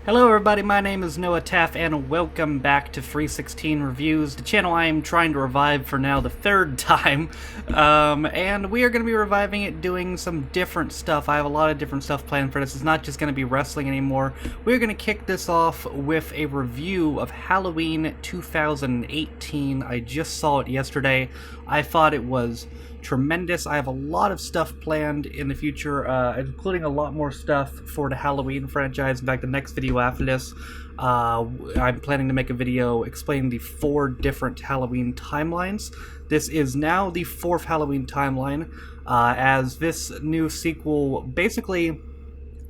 Hello everybody, my name is Noah Taff and welcome back to 316 Reviews, the channel I am trying to revive for now the third time, and we are going to be reviving it doing some different stuff. I have a lot of different stuff planned for this. It's not just going to be wrestling anymore. We're going to kick this off with a review of Halloween 2018. I just saw it yesterday. I thought it was tremendous. I have a lot of stuff planned in the future, including a lot more stuff for the Halloween franchise. In fact, the next video after this, I'm planning to make a video explaining the 4 different Halloween timelines. This is now the 4th Halloween timeline, as this new sequel basically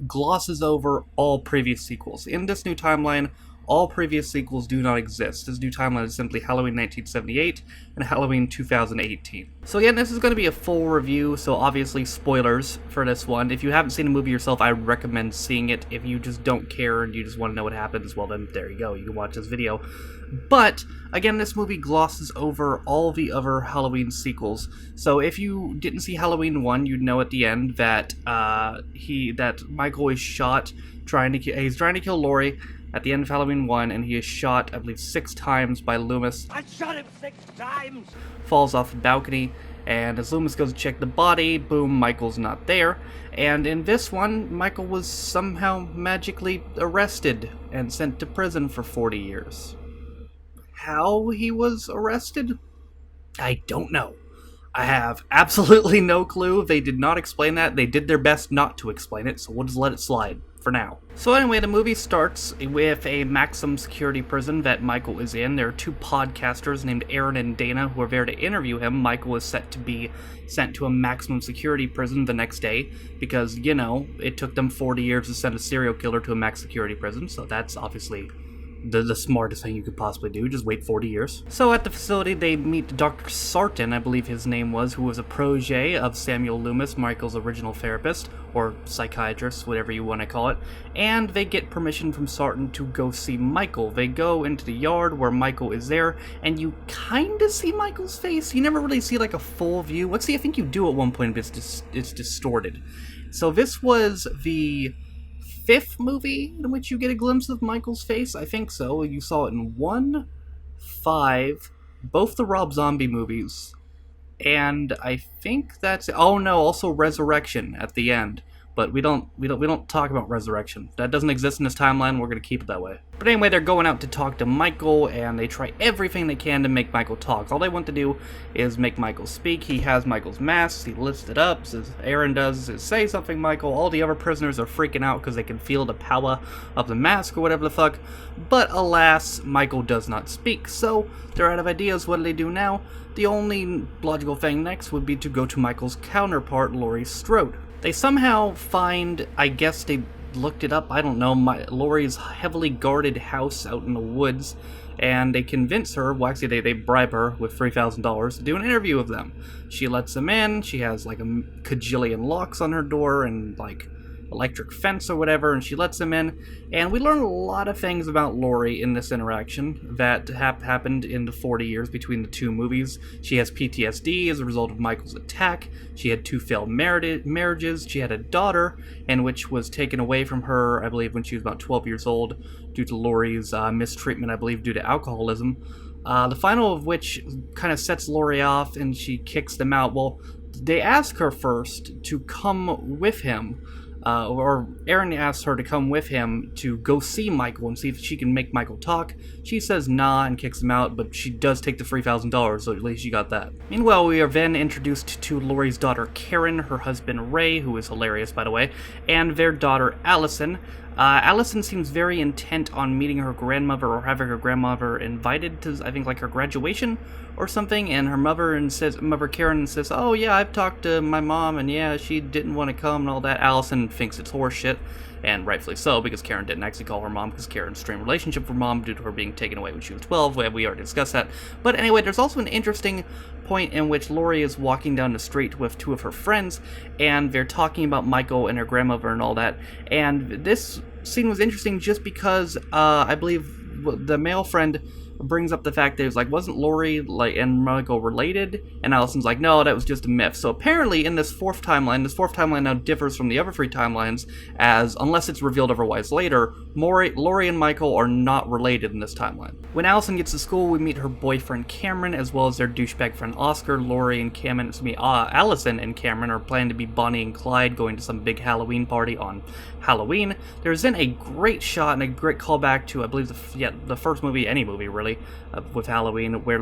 glosses over all previous sequels. In this new timeline, all previous sequels do not exist. This new timeline is simply Halloween 1978 and Halloween 2018. So again, this is going to be a full review, so obviously spoilers for this one. If you haven't seen the movie yourself, I recommend seeing it. If you just don't care and you just want to know what happens, well then there you go, you can watch this video. But again, this movie glosses over all the other Halloween sequels. So if you didn't see Halloween 1, you'd know at the end that Michael is shot he's trying to kill Laurie at the end of Halloween 1, and he is shot, I believe, 6 times by Loomis. I shot him 6 times! Falls off the balcony, and as Loomis goes to check the body, boom, Michael's not there. And in this one, Michael was somehow magically arrested and sent to prison for 40 years. How he was arrested? I don't know. I have absolutely no clue. They did not explain that. They did their best not to explain it, so we'll just let it slide for now. So anyway, the movie starts with a maximum security prison that Michael is in. There are 2 podcasters named Aaron and Dana who are there to interview him. Michael is set to be sent to a maximum security prison the next day because, you know, it took them 40 years to send a serial killer to a max security prison, so that's obviously the smartest thing you could possibly do, just wait 40 years. So at the facility, they meet Dr. Sarton, I believe his name was, who was a protege of Samuel Loomis, Michael's original therapist, or psychiatrist, whatever you want to call it, and they get permission from Sarton to go see Michael. They go into the yard where Michael is there, and you kind of see Michael's face. You never really see like a full view. Let's see, I think you do at one point, but it's distorted. So this was the 5th movie in which you get a glimpse of Michael's face? I think so. You saw it in 1, 5, both the Rob Zombie movies, and I think that's it. Oh no, also Resurrection at the end. But we don't talk about Resurrection. That doesn't exist in this timeline. We're gonna keep it that way. But anyway, they're going out to talk to Michael, and they try everything they can to make Michael talk. All they want to do is make Michael speak. He has Michael's mask. He lifts it up. Says, Aaron does, says, say something, Michael. All the other prisoners are freaking out because they can feel the power of the mask or whatever the fuck. But alas, Michael does not speak. So they're out of ideas. What do they do now? The only logical thing next would be to go to Michael's counterpart, Laurie Strode. They somehow find, I guess they looked it up, I don't know, Laurie's heavily guarded house out in the woods, and they convince her, well actually they bribe her with $3,000 to do an interview with them. She lets them in, she has like a cajillion locks on her door and like electric fence or whatever, and she lets them in, and we learn a lot of things about Laurie in this interaction that happened in the 40 years between the 2 movies. She has PTSD as a result of Michael's attack. She had 2 failed marriages. She had a daughter, and which was taken away from her, I believe, when she was about 12 years old due to Laurie's mistreatment, I believe, due to alcoholism. The final of which kind of sets Laurie off, and she kicks them out. Well, they ask her first to come with him, or Aaron asks her to come with him to go see Michael and see if she can make Michael talk. She says nah and kicks him out, but she does take the $3,000, so at least she got that. Meanwhile, we are then introduced to Laurie's daughter Karen, her husband Ray, who is hilarious by the way, and their daughter Allison. Allison seems very intent on meeting her grandmother or having her grandmother invited to, I think, like her graduation or something, and her mother Karen says, oh yeah, I've talked to my mom, and yeah, she didn't want to come and all that. Allison thinks it's horseshit, and rightfully so, because Karen didn't actually call her mom, because Karen's strained relationship with her mom due to her being taken away when she was 12. We already discussed that. But anyway, there's also an interesting point in which Laurie is walking down the street with 2 of her friends, and they're talking about Michael and her grandmother and all that, and this scene was interesting just because I believe the male friend brings up the fact that it was like, wasn't Lori and Michael related? And Allison's like, no, that was just a myth. So apparently in this fourth timeline now differs from the other three timelines, as unless it's revealed otherwise later, Lori and Michael are not related in this timeline. When Allison gets to school, we meet her boyfriend Cameron, as well as their douchebag friend Oscar. Allison and Cameron are planning to be Bonnie and Clyde, going to some big Halloween party on Halloween. There's then a great shot and a great callback to, I believe, the first movie, any movie really, with Halloween, where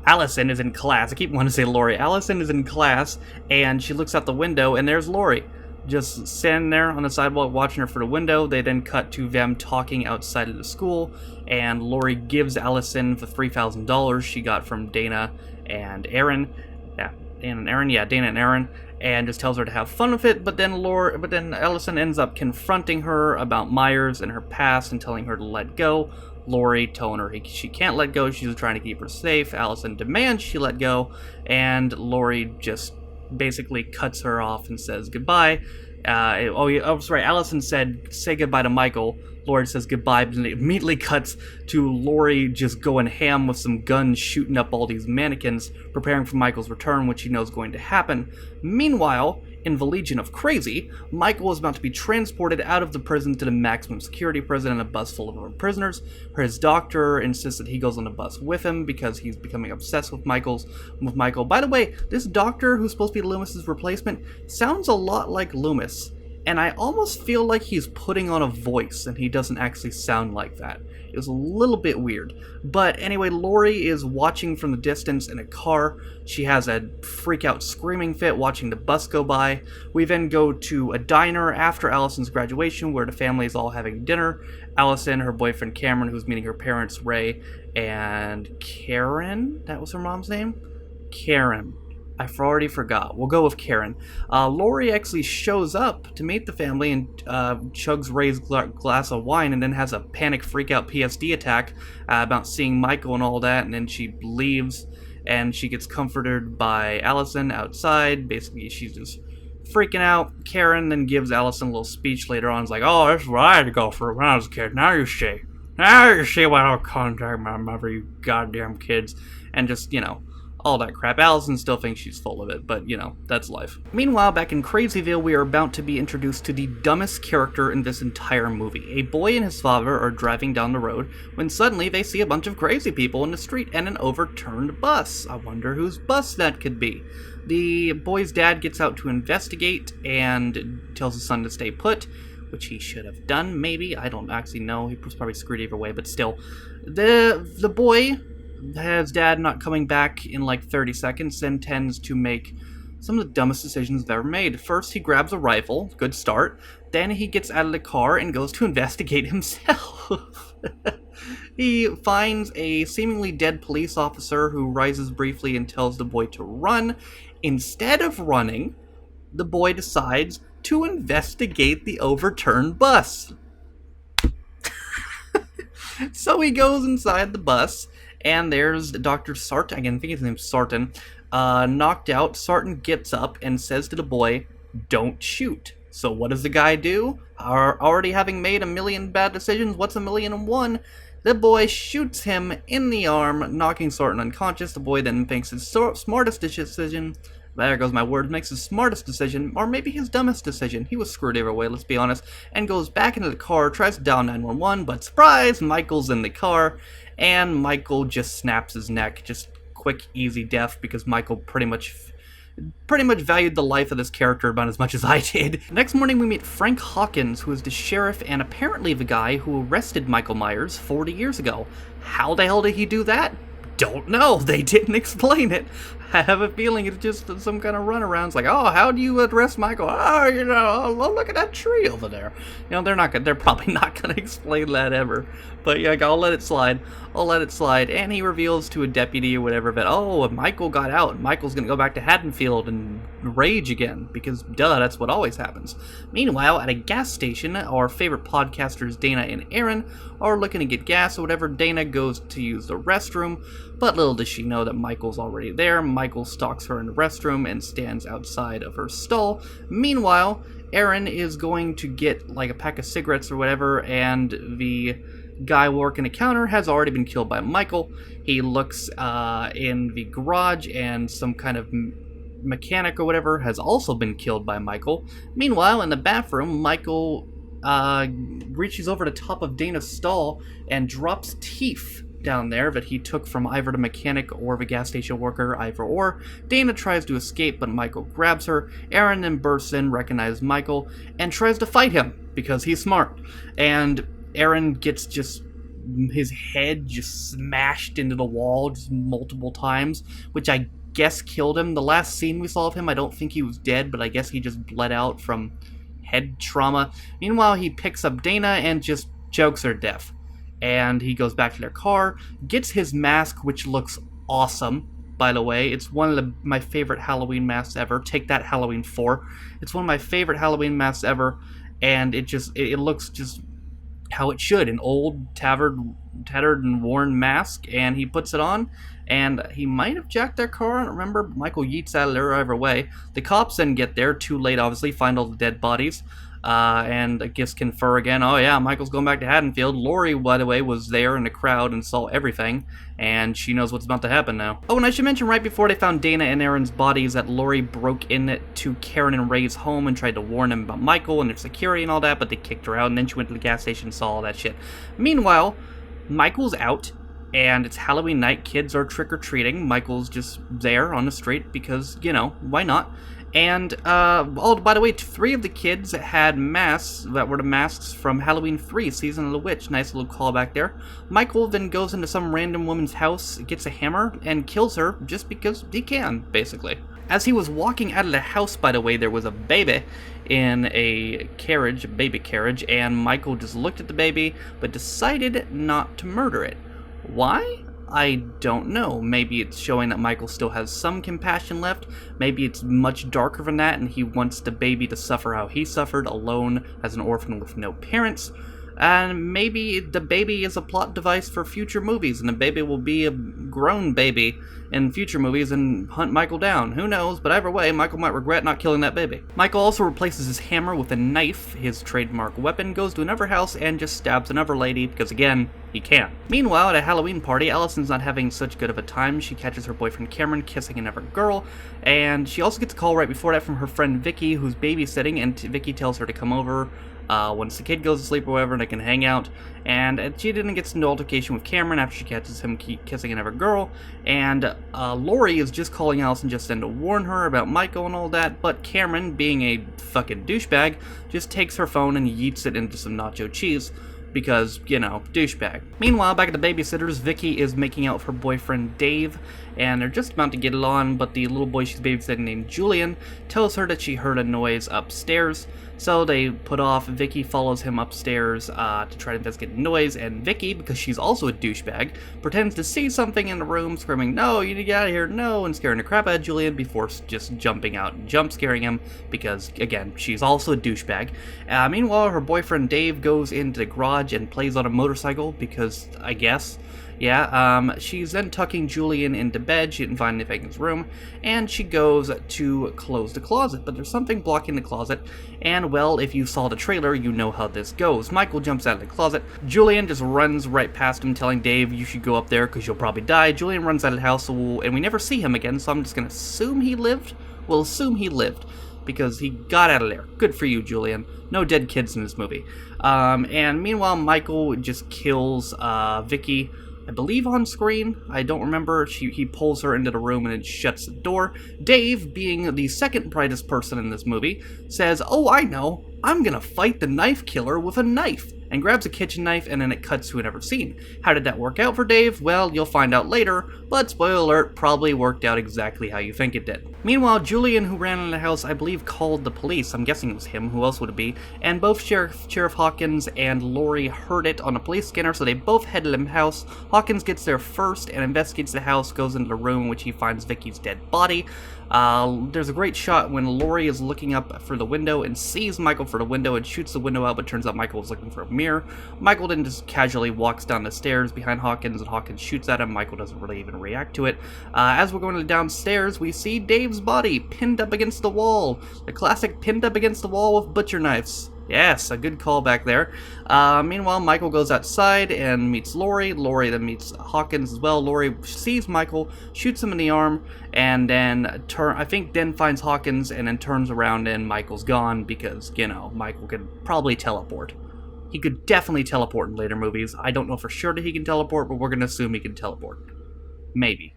Allison is in class. I keep wanting to say Lori. Allison is in class, and she looks out the window, and there's Lori, just standing there on the sidewalk watching her through the window. They then cut to them talking outside of the school, and Lori gives Allison the $3,000 she got from Dana and Aaron. Dana and Aaron, and just tells her to have fun with it. But then Allison ends up confronting her about Myers and her past and telling her to let go. Lori telling her she can't let go, she's trying to keep her safe. Allison demands she let go, and Lori just basically cuts her off and says goodbye. Allison said say goodbye to Michael. Lori says goodbye, but it immediately cuts to Lori just going ham with some guns, shooting up all these mannequins, preparing for Michael's return, which she knows is going to happen. Meanwhile, in the Legion of Crazy, Michael is about to be transported out of the prison to the maximum security prison in a bus full of other prisoners. His doctor insists that he goes on the bus with him because he's becoming obsessed with Michael. By the way, this doctor, who's supposed to be Loomis's replacement, sounds a lot like Loomis. And I almost feel like he's putting on a voice and he doesn't actually sound like that. It was a little bit weird. But anyway, Lori is watching from the distance in a car. She has a freak out screaming fit watching the bus go by. We then go to a diner after Allison's graduation where the family is all having dinner. Allison, her boyfriend Cameron, who's meeting her parents Ray, and Karen, that was her mom's name? Karen. I already forgot. We'll go with Karen. Lori actually shows up to meet the family and chugs Ray's glass of wine and then has a panic freak-out PSD attack about seeing Michael and all that, and then she leaves and she gets comforted by Allison outside. Basically, she's just freaking out. Karen then gives Allison a little speech later on. It's like, oh, that's what I had to go for when I was a kid. Now you see. Now you see why I don't contact my mother, you goddamn kids. And just, all that crap. Allison still thinks she's full of it, but, that's life. Meanwhile, back in Crazyville, we are about to be introduced to the dumbest character in this entire movie. A boy and his father are driving down the road when suddenly they see a bunch of crazy people in the street and an overturned bus. I wonder whose bus that could be. The boy's dad gets out to investigate and tells his son to stay put, which he should have done, maybe. I don't actually know. He was probably screwed either way, but still. The boy, his dad not coming back in like 30 seconds, then tends to make some of the dumbest decisions I've ever made. First, he grabs a rifle, good start. Then he gets out of the car and goes to investigate himself. He finds a seemingly dead police officer who rises briefly and tells the boy to run. Instead of running, the boy decides to investigate the overturned bus. So he goes inside the bus, and there's Dr. Sarton, I think his name's Sarton, knocked out. Sarton gets up and says to the boy, don't shoot. So what does the guy do? Already having made a million bad decisions, what's 1,000,001? The boy shoots him in the arm, knocking Sarton unconscious. The boy then thinks his smartest decision, there goes my word, makes his smartest decision, or maybe his dumbest decision. He was screwed either way, let's be honest, and goes back into the car, tries to dial 911, but surprise, Michael's in the car, and Michael just snaps his neck. Just quick, easy death, because Michael pretty much valued the life of this character about as much as I did. Next morning, we meet Frank Hawkins, who is the sheriff and apparently the guy who arrested Michael Myers 40 years ago. How the hell did he do that? Don't know. They didn't explain it. I have a feeling it's just some kind of runaround. It's like, oh, how do you address Michael? Oh, look at that tree over there. They're probably not gonna explain that ever. But yeah, I'll let it slide. And he reveals to a deputy or whatever that, oh, Michael got out. Michael's gonna go back to Haddonfield and rage again, because duh, that's what always happens. Meanwhile, at a gas station, our favorite podcasters Dana and Aaron are looking to get gas or whatever. Dana goes to use the restroom, but little does she know that Michael's already there. Michael stalks her in the restroom and stands outside of her stall. Meanwhile, Aaron is going to get like a pack of cigarettes or whatever, and the Guy working the counter has already been killed by Michael. He looks in the garage, and some kind of mechanic or whatever has also been killed by Michael. Meanwhile, in the bathroom, Michael reaches over the top of Dana's stall and drops teeth down there that he took from either the mechanic or the gas station worker, either or. Dana tries to escape, but Michael grabs her. Aaron then bursts in, recognizes Michael, and tries to fight him because he's smart. And Aaron gets just his head just smashed into the wall just multiple times, which I guess killed him. The last scene we saw of him, I don't think he was dead, but I guess he just bled out from head trauma. Meanwhile, he picks up Dana and just chokes her to death. And he goes back to their car, gets his mask, which looks awesome, by the way. It's one of my favorite Halloween masks ever. Take that, Halloween 4. It's one of my favorite Halloween masks ever, and it looks just how it should, an old, tattered and worn mask, and he puts it on, and he might have jacked their car, I don't remember. Michael yeets out of there either way. The cops then get there, too late obviously, find all the dead bodies, and I guess confer again, oh yeah, Michael's going back to Haddonfield. Lori, by the way, was there in the crowd and saw everything, and she knows what's about to happen now. Oh, and I should mention right before they found Dana and Aaron's bodies that Lori broke in to Karen and Ray's home and tried to warn them about Michael and their security and all that, but they kicked her out, and then she went to the gas station and saw all that shit. Meanwhile, Michael's out, and it's Halloween night, kids are trick-or-treating. Michael's just there on the street because, you know, why not? And, oh, by the way, 3 of the kids had masks that were the masks from Halloween 3, Season of the Witch. Nice little callback there. Michael then goes into some random woman's house, gets a hammer, and kills her just because he can, basically. As he was walking out of the house, by the way, there was a baby in a carriage, a baby carriage, and Michael just looked at the baby, but decided not to murder it. Why? I don't know. Maybe it's showing that Michael still has some compassion left. Maybe it's much darker than that, and he wants the baby to suffer how he suffered, alone as an orphan with no parents. And maybe the baby is a plot device for future movies, and the baby will be a grown baby in future movies and hunt Michael down. Who knows, but either way, Michael might regret not killing that baby. Michael also replaces his hammer with a knife, his trademark weapon, goes to another house and just stabs another lady, because again, he can. Meanwhile, at a Halloween party, Allison's not having such good of a time. She catches her boyfriend Cameron kissing another girl, and she also gets a call right before that from her friend Vicky, who's babysitting, and Vicky tells her to come over once the kid goes to sleep or whatever, and they can hang out. And she didn't get into altercation with Cameron after she catches him kissing another girl. And Lori is just calling Allison just then to warn her about Michael and all that. But Cameron, being a fucking douchebag, just takes her phone and yeets it into some nacho cheese. Because, you know, douchebag. Meanwhile, back at the babysitter's, Vicky is making out with her boyfriend Dave, and they're just about to get it on, but the little boy she's babysitting named Julian tells her that she heard a noise upstairs. So they put off. Vicky follows him upstairs to try to investigate the noise, and Vicky, because she's also a douchebag, pretends to see something in the room, screaming, "No, you need to get out of here, no," and scaring the crap out of Julian before just jumping out and jump scaring him, because, again, she's also a douchebag. Meanwhile, her boyfriend Dave goes into the garage and plays on a motorcycle, because, I guess, yeah, she's then tucking Julian into bed. She didn't find anything in his room, and she goes to close the closet, but there's something blocking the closet, and, well, if you saw the trailer, you know how this goes. Michael jumps out of the closet. Julian just runs right past him, telling Dave, "You should go up there, because you'll probably die." Julian runs out of the house, and we never see him again, so I'm just gonna assume he lived. We'll assume he lived, because he got out of there. Good for you, Julian. No dead kids in this movie. And meanwhile, Michael just kills Vicky, I believe on screen. I don't remember. He pulls her into the room and it shuts the door. Dave, being the second brightest person in this movie, says, "Oh, I know. I'm gonna fight the knife killer with a knife," and grabs a kitchen knife, and then it cuts to another scene. How did that work out for Dave? Well, you'll find out later, but spoiler alert, probably worked out exactly how you think it did. Meanwhile, Julian, who ran in the house, I believe called the police. I'm guessing it was him. Who else would it be? And both Sheriff Hawkins and Lori heard it on a police scanner, so they both head to the house. Hawkins gets there first and investigates the house, goes into the room in which he finds Vicky's dead body. There's a great shot when Lori is looking up for the window and sees Michael for the window and shoots the window out, but turns out Michael was looking for a mirror. Michael then just casually walks down the stairs behind Hawkins, and Hawkins shoots at him. Michael doesn't really even react to it. As we're going downstairs, we see Dave's body pinned up against the wall. The classic pinned up against the wall with butcher knives. Yes, a good callback there. Meanwhile, Michael goes outside and meets Lori. Lori then meets Hawkins as well. Lori sees Michael, shoots him in the arm, and then then finds Hawkins and then turns around and Michael's gone because, Michael could probably teleport. He could definitely teleport in later movies. I don't know for sure that he can teleport, but we're going to assume he can teleport. Maybe.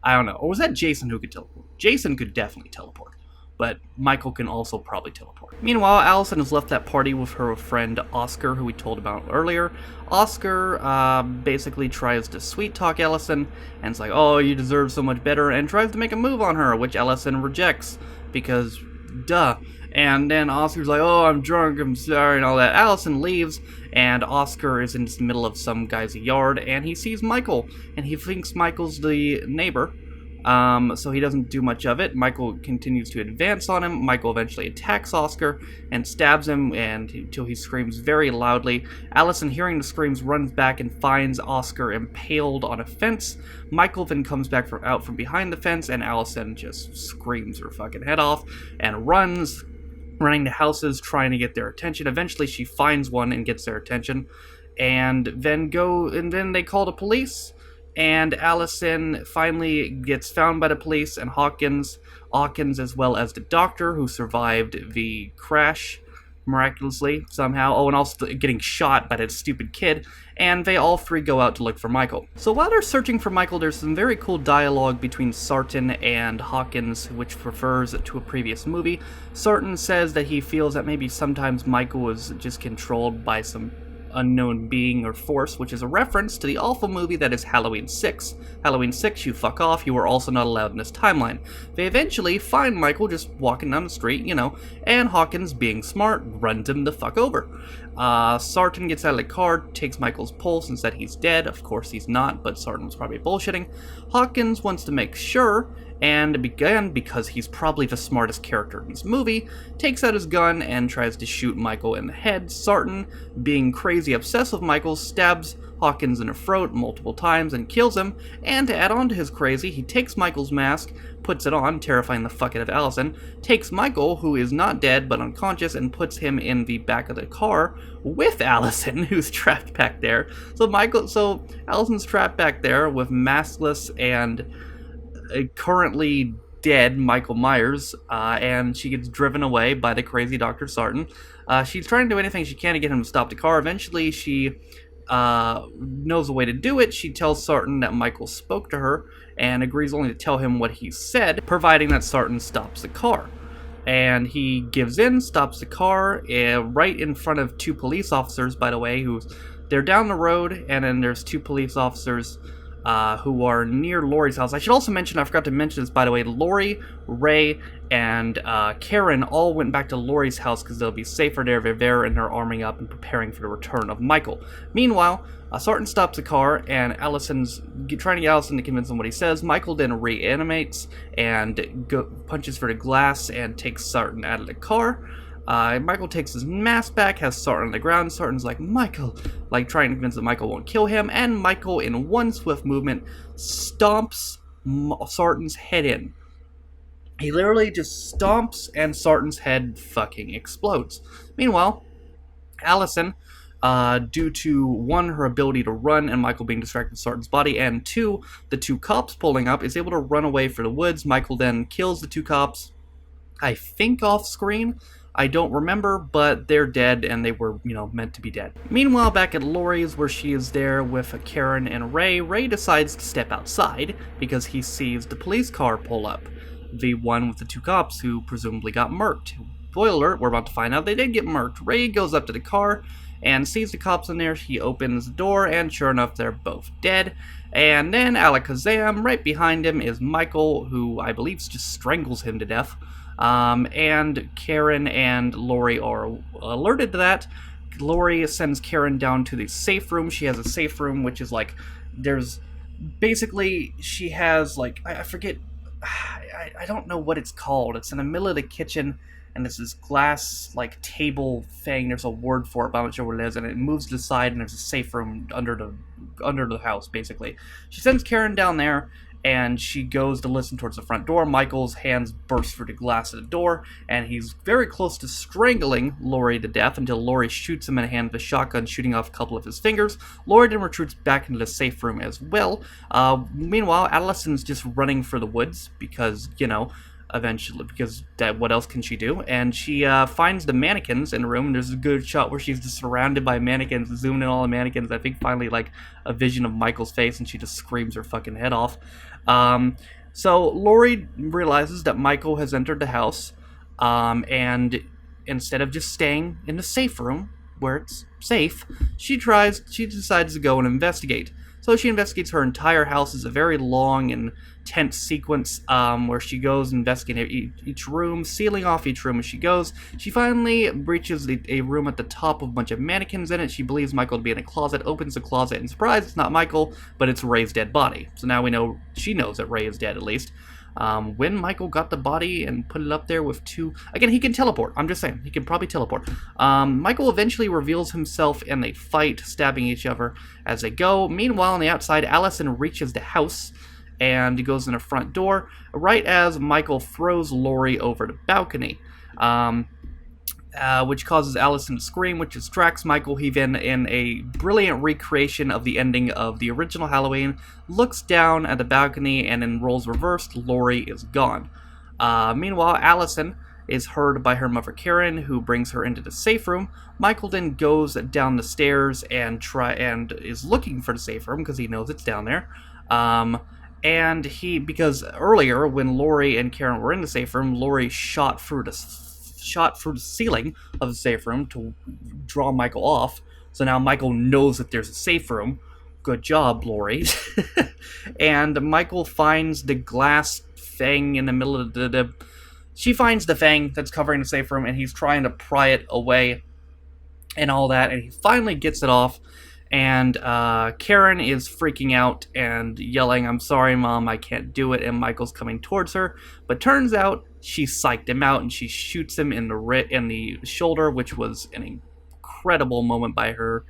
I don't know. Or was that Jason who could teleport? Jason could definitely teleport. But Michael can also probably teleport. Meanwhile, Allison has left that party with her friend Oscar, who we told about earlier. Oscar basically tries to sweet-talk Allison, and it's like, oh, you deserve so much better, and tries to make a move on her, which Allison rejects, because, duh. And then Oscar's like, oh, I'm drunk, I'm sorry, and all that. Allison leaves, and Oscar is in the middle of some guy's yard, and he sees Michael, and he thinks Michael's the neighbor. So he doesn't do much of it. Michael continues to advance on him. Michael eventually attacks Oscar and stabs him until he screams very loudly. Allison, hearing the screams, runs back and finds Oscar impaled on a fence. Michael then comes back out from behind the fence, and Allison just screams her fucking head off and runs, running to houses, trying to get their attention. Eventually she finds one and gets their attention, and then they call the police. And Allison finally gets found by the police, and Hawkins, as well as the doctor who survived the crash miraculously somehow. Oh, and also getting shot by that stupid kid. And they all three go out to look for Michael. So while they're searching for Michael, there's some very cool dialogue between Sarton and Hawkins, which refers to a previous movie. Sarton says that he feels that maybe sometimes Michael was just controlled by some unknown being or force, which is a reference to the awful movie that is Halloween 6. Halloween 6, you fuck off, you were also not allowed in this timeline. They eventually find Michael just walking down the street, and Hawkins, being smart, runs him the fuck over. Sarton gets out of the car, takes Michael's pulse and said he's dead. Of course he's not, but Sarton was probably bullshitting. Hawkins wants to make sure, and again, because he's probably the smartest character in this movie, takes out his gun and tries to shoot Michael in the head. Sarton, being crazy obsessed with Michael, stabs Hawkins in the throat multiple times and kills him, and to add on to his crazy, he takes Michael's mask, puts it on, terrifying the fuck out of Allison, takes Michael, who is not dead but unconscious, and puts him in the back of the car with Allison, who's trapped back there. So Allison's trapped back there with maskless and currently dead Michael Myers, and she gets driven away by the crazy Dr. Sarton. She's trying to do anything she can to get him to stop the car. Eventually, she knows a way to do it. She tells Sarton that Michael spoke to her and agrees only to tell him what he said, providing that Sarton stops the car. And he gives in, stops the car, right in front of two police officers, by the way, they're down the road, and then there's two police officers who are near Lori's house. I should also mention, I forgot to mention this, by the way, Lori, Ray, and Karen all went back to Lori's house because they'll be safer there. They're there and they're arming up and preparing for the return of Michael. Meanwhile, Sarton stops the car, and Allison's trying to get Allison to convince him what he says. Michael then reanimates and punches for the glass and takes Sarton out of the car. Michael takes his mask back, has Sarton on the ground. Sarton's like, Michael, trying to convince that Michael won't kill him, and Michael, in one swift movement, stomps Sarton's head in. He literally just stomps, and Sarton's head fucking explodes. Meanwhile, Allison, due to, one, her ability to run and Michael being distracted with Sarton's body, and two, the two cops pulling up, is able to run away for the woods. Michael then kills the two cops, I think off screen. I don't remember, but they're dead, and they were, meant to be dead. Meanwhile, back at Lori's, where she is there with Karen and Ray, Ray decides to step outside because he sees the police car pull up. The one with the two cops who presumably got murked. Spoiler alert, we're about to find out they did get murked. Ray goes up to the car and sees the cops in there. He opens the door, and sure enough, they're both dead. And then, alakazam, right behind him is Michael, who I believe just strangles him to death. And Karen and Lori are alerted to that. Lori sends Karen down to the safe room. She has a safe room, which is she has I forget, I don't know what it's called. It's in the middle of the kitchen, and it's this glass table thing. There's a word for it, but I'm not sure what it is, and it moves to the side, and there's a safe room under the house, basically. She sends Karen down there, and she goes to listen towards the front door. Michael's hands burst through the glass of the door, and he's very close to strangling Laurie to death until Laurie shoots him in the hand with a shotgun, shooting off a couple of his fingers. Laurie then retreats back into the safe room as well. Meanwhile, Allison's just running for the woods because, eventually, because what else can she do? And she finds the mannequins in the room. There's a good shot where she's just surrounded by mannequins, zooming in all the mannequins. I think finally, like, a vision of Michael's face, and she just screams her fucking head off. So Laurie realizes that Michael has entered the house, and instead of just staying in the safe room where it's safe, she decides to go and investigate. So she investigates her entire house. It's a very long and tense sequence where she goes and investigates each room, sealing off each room as she goes. She finally reaches a room at the top with a bunch of mannequins in it. She believes Michael to be in a closet, opens the closet, and surprise, it's not Michael, but it's Ray's dead body. So now we know, she knows that Ray is dead at least. When Michael got the body and put it up there with two... Again, he can teleport. I'm just saying. He can probably teleport. Michael eventually reveals himself and they fight, stabbing each other as they go. Meanwhile, on the outside, Allison reaches the house and goes in the front door right as Michael throws Laurie over the balcony. Which causes Allison to scream, which distracts Michael. He then, in a brilliant recreation of the ending of the original Halloween, looks down at the balcony, and in roles reversed, Laurie is gone. Meanwhile, Allison is heard by her mother Karen, who brings her into the safe room. Michael then goes down the stairs and is looking for the safe room because he knows it's down there. Because earlier when Laurie and Karen were in the safe room, Laurie shot through the ceiling of the safe room to draw Michael off. So now Michael knows that there's a safe room. Good job, Laurie. And Michael finds the glass thing in the middle of she finds the thing that's covering the safe room, and he's trying to pry it away and all that, and he finally gets it off. And Karen is freaking out and yelling, "I'm sorry, Mom, I can't do it," and Michael's coming towards her. But turns out she psyched him out, and she shoots him in the shoulder, which was an incredible moment by her.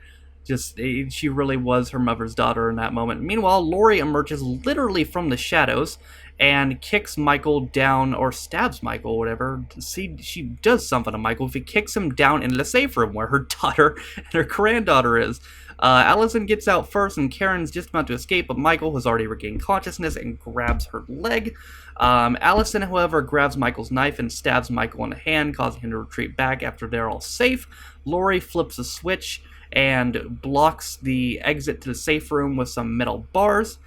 She really was her mother's daughter in that moment. Meanwhile, Laurie emerges literally from the shadows and kicks Michael down, or stabs Michael, whatever. She does something to Michael. She kicks him down into the safe room where her daughter and her granddaughter is. Allison gets out first, and Karen's just about to escape, but Michael has already regained consciousness and grabs her leg. Allison, however, grabs Michael's knife and stabs Michael in the hand, causing him to retreat back after they're all safe. Laurie flips a switch and blocks the exit to the safe room with some metal bars.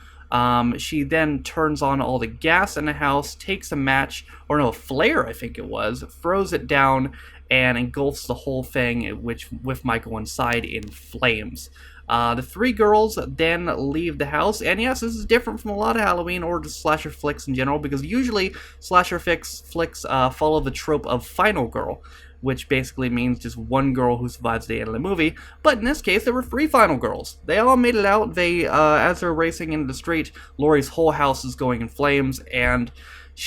She then turns on all the gas in the house, takes a flare I think it was, throws it down, and engulfs the whole thing, with Michael inside, in flames. The three girls then leave the house, and yes, this is different from a lot of Halloween or just slasher flicks in general, because usually slasher flicks follow the trope of final girl, which basically means just one girl who survives the end of the movie. But in this case, there were three final girls. They all made it out. As they're racing into the street, Laurie's whole house is going in flames, and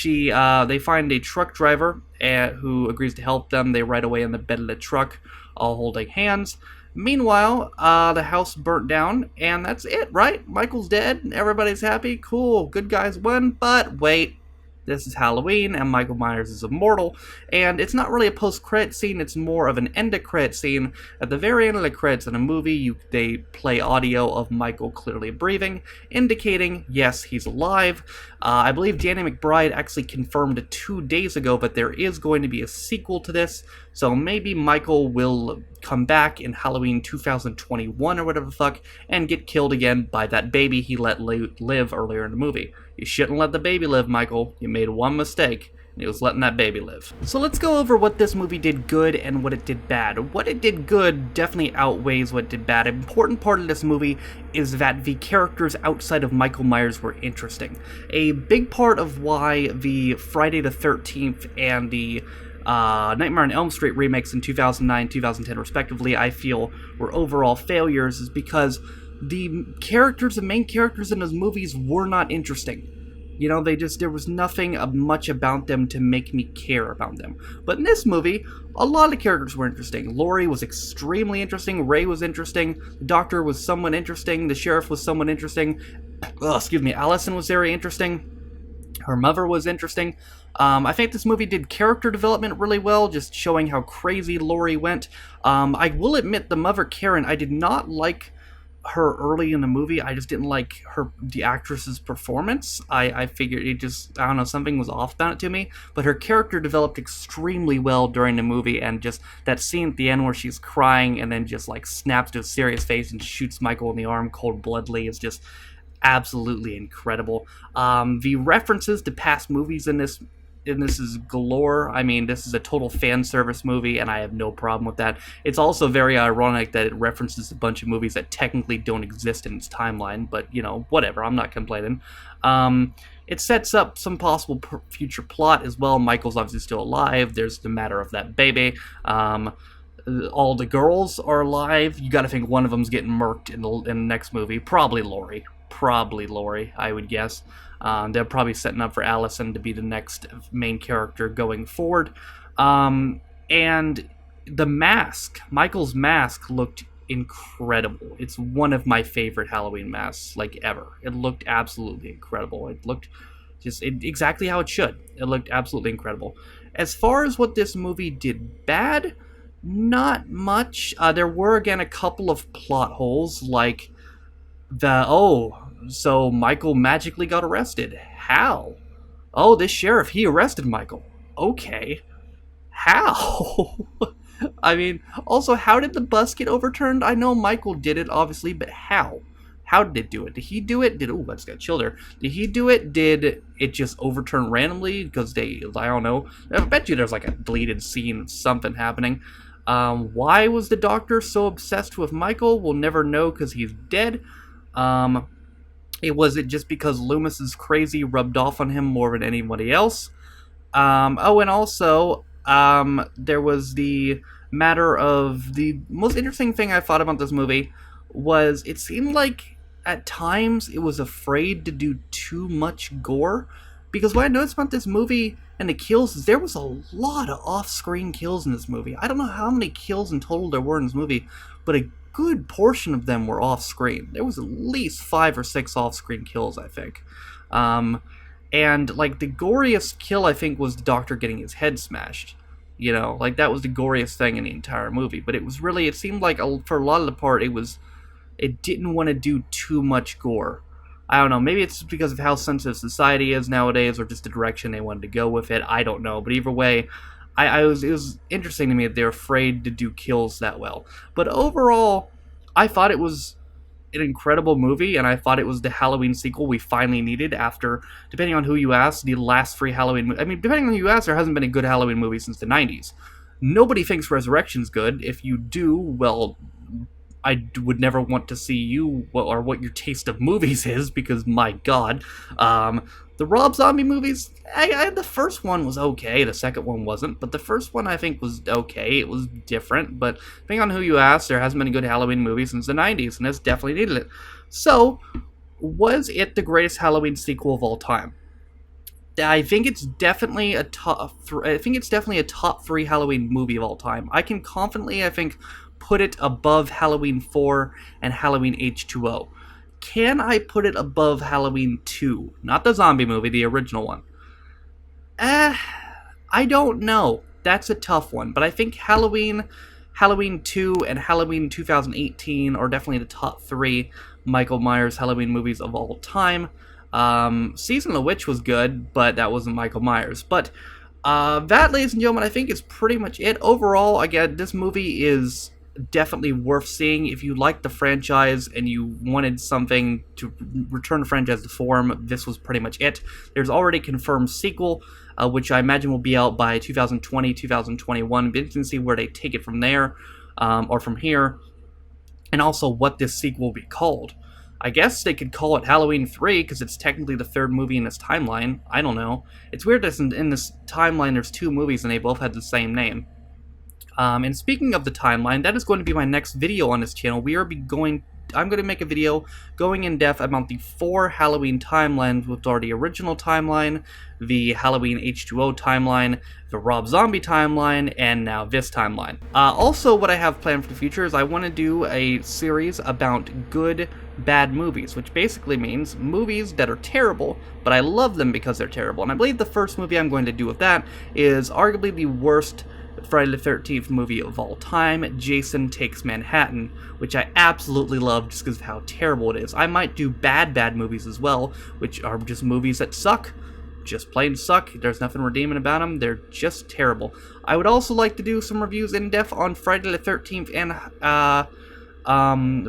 they find a truck driver who agrees to help them. They ride away in the bed of the truck, all holding hands. Meanwhile, the house burnt down, and that's it, right? Michael's dead, everybody's happy, cool, good guys won, but wait. This is Halloween, and Michael Myers is immortal, and it's not really a post-credit scene, it's more of an end-of-credit scene. At the very end of the credits in a movie, they play audio of Michael clearly breathing, indicating, yes, he's alive. I believe Danny McBride actually confirmed 2 days ago that there is going to be a sequel to this, so maybe Michael will come back in Halloween 2021 or whatever the fuck, and get killed again by that baby he let live earlier in the movie. You shouldn't let the baby live, Michael. You made one mistake, and it was letting that baby live. So let's go over what this movie did good and what it did bad. What it did good definitely outweighs what it did bad. An important part of this movie is that the characters outside of Michael Myers were interesting. A big part of why the Friday the 13th and the Nightmare on Elm Street remakes in 2009, 2010 respectively, I feel were overall failures, is because the main characters in those movies were not interesting. You know, there was nothing much about them to make me care about them. But in this movie, a lot of the characters were interesting. Laurie was extremely interesting. Ray was interesting. The doctor was somewhat interesting. The sheriff was somewhat interesting. Excuse me. Allison was very interesting. Her mother was interesting. I think this movie did character development really well, just showing how crazy Laurie went. I will admit, the mother, Karen, I did not like her early in the movie. I just didn't like the actress's performance. I figured it just, I don't know, something was off about it to me. But her character developed extremely well during the movie, and just that scene at the end where she's crying and then just like snaps to a serious face and shoots Michael in the arm cold-bloodedly is just absolutely incredible. The references to past movies in this is galore. I mean, this is a total fan service movie, and I have no problem with that. It's also very ironic that it references a bunch of movies that technically don't exist in its timeline, but, you know, whatever, I'm not complaining. It sets up some possible future plot as well. Michael's obviously still alive. There's the matter of that baby. All the girls are alive. You gotta think one of them's getting murked in the next movie. Probably Laurie, I would guess. They're probably setting up for Allison to be the next main character going forward. And the mask, Michael's mask, looked incredible. It's one of my favorite Halloween masks, like, ever. It looked absolutely incredible. It looked exactly how it should. It looked absolutely incredible. As far as what this movie did bad, not much. There were, again, a couple of plot holes, like so Michael magically got arrested. How? Oh, this sheriff, he arrested Michael. Okay. How? I mean, also, how did the bus get overturned? I know Michael did it, obviously, but how? How did it do it? Did he do it? That's got chill there. Did he do it? Did it just overturn randomly? Because I don't know. I bet you there's like a deleted scene of something happening. Why was the doctor so obsessed with Michael? We'll never know because he's dead. Was it just because Loomis's crazy rubbed off on him more than anybody else? And also, there was the matter of the most interesting thing I thought about this movie was it seemed like at times it was afraid to do too much gore. Because what I noticed about this movie and the kills is there was a lot of off-screen kills in this movie. I don't know how many kills in total there were in this movie, but a good portion of them were off-screen. There was at least 5 or 6 off-screen kills, I think. And, like, the goriest kill, I think, was the doctor getting his head smashed. You know, like, that was the goriest thing in the entire movie. But it seemed like, for a lot of the part, it didn't want to do too much gore. I don't know, maybe it's because of how sensitive society is nowadays, or just the direction they wanted to go with it. I don't know, but either way, it was interesting to me that they're afraid to do kills that well. But overall, I thought it was an incredible movie, and I thought it was the Halloween sequel we finally needed after, depending on who you ask, the last 3 Halloween movies. I mean, depending on who you ask, there hasn't been a good Halloween movie since the 90s. Nobody thinks Resurrection's good. If you do, well, I would never want to see you, or what your taste of movies is, because, my god. The Rob Zombie movies, the first one was okay, the second one wasn't, but the first one I think was okay. It was different, but depending on who you ask, there hasn't been a good Halloween movie since the 90s, and this definitely needed it. So, was it the greatest Halloween sequel of all time? I think it's definitely a top 3 Halloween movie of all time. I can confidently, I think, put it above Halloween 4 and Halloween H2O. Can I put it above Halloween 2? Not the zombie movie, the original one. I don't know. That's a tough one. But I think Halloween 2 and Halloween 2018 are definitely the top 3 Michael Myers Halloween movies of all time. Season of the Witch was good, but that wasn't Michael Myers. But that, ladies and gentlemen, I think is pretty much it. Overall, again, this movie is definitely worth seeing if you like the franchise and you wanted something to return the franchise to form. This was pretty much it. There's already confirmed sequel, which I imagine will be out by 2020, 2021. But you can see where they take it from there, or from here, and also what this sequel will be called. I guess they could call it Halloween 3, because it's technically the 3rd movie in this timeline. I don't know. It's weird that in this timeline there's 2 movies and they both had the same name. And speaking of the timeline, that is going to be my next video on this channel. We are going I'm going to make a video going in depth about the 4 Halloween timelines, which are the original timeline, the Halloween H2O timeline, the Rob Zombie timeline, and now this timeline. Also, what I have planned for the future is I want to do a series about good, bad movies, which basically means movies that are terrible, but I love them because they're terrible. And I believe the first movie I'm going to do with that is arguably the worst Friday the 13th movie of all time, Jason Takes Manhattan, which I absolutely love just because of how terrible it is. I might do bad movies as well, which are just movies that suck. Just plain suck. There's nothing redeeming about them. They're just terrible. I would also like to do some reviews in depth on Friday the 13th and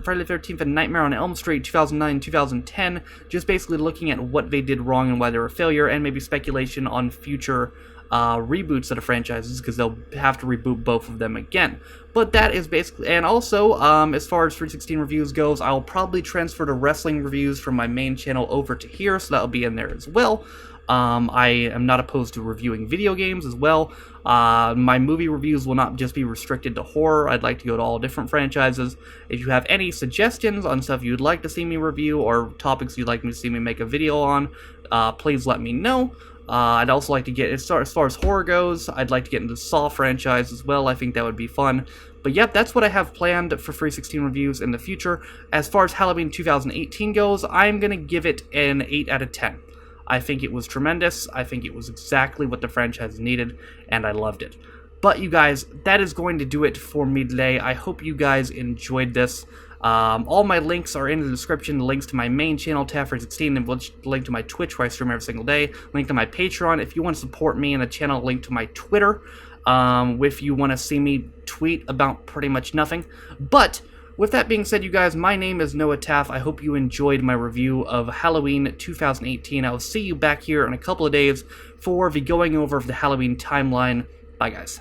Friday the 13th and Nightmare on Elm Street 2009, 2010, just basically looking at what they did wrong and why they were a failure, and maybe speculation on future reboots of the franchises, because they'll have to reboot both of them again. But that is basically, and also, as far as 316 reviews goes, I'll probably transfer the wrestling reviews from my main channel over to here, so that'll be in there as well. I am not opposed to reviewing video games as well. My movie reviews will not just be restricted to horror. I'd like to go to all different franchises. If you have any suggestions on stuff you'd like to see me review or topics you'd like me to see me make a video on, please let me know. I'd also like to get, as far as horror goes, I'd like to get into the Saw franchise as well. I think that would be fun. But yep, that's what I have planned for 316 reviews in the future. As far as Halloween 2018 goes, I'm going to give it an 8 out of 10. I think it was tremendous. I think it was exactly what the franchise needed, and I loved it. But you guys, that is going to do it for me today. I hope you guys enjoyed this. All my links are in the description. Links to my main channel, Tafford16, and link to my Twitch where I stream every single day. Link to my Patreon if you want to support me, and the channel. Link to my Twitter if you want to see me tweet about pretty much nothing. But with that being said, you guys, my name is Noah Taff. I hope you enjoyed my review of Halloween 2018. I will see you back here in a couple of days for the going over of the Halloween timeline. Bye, guys.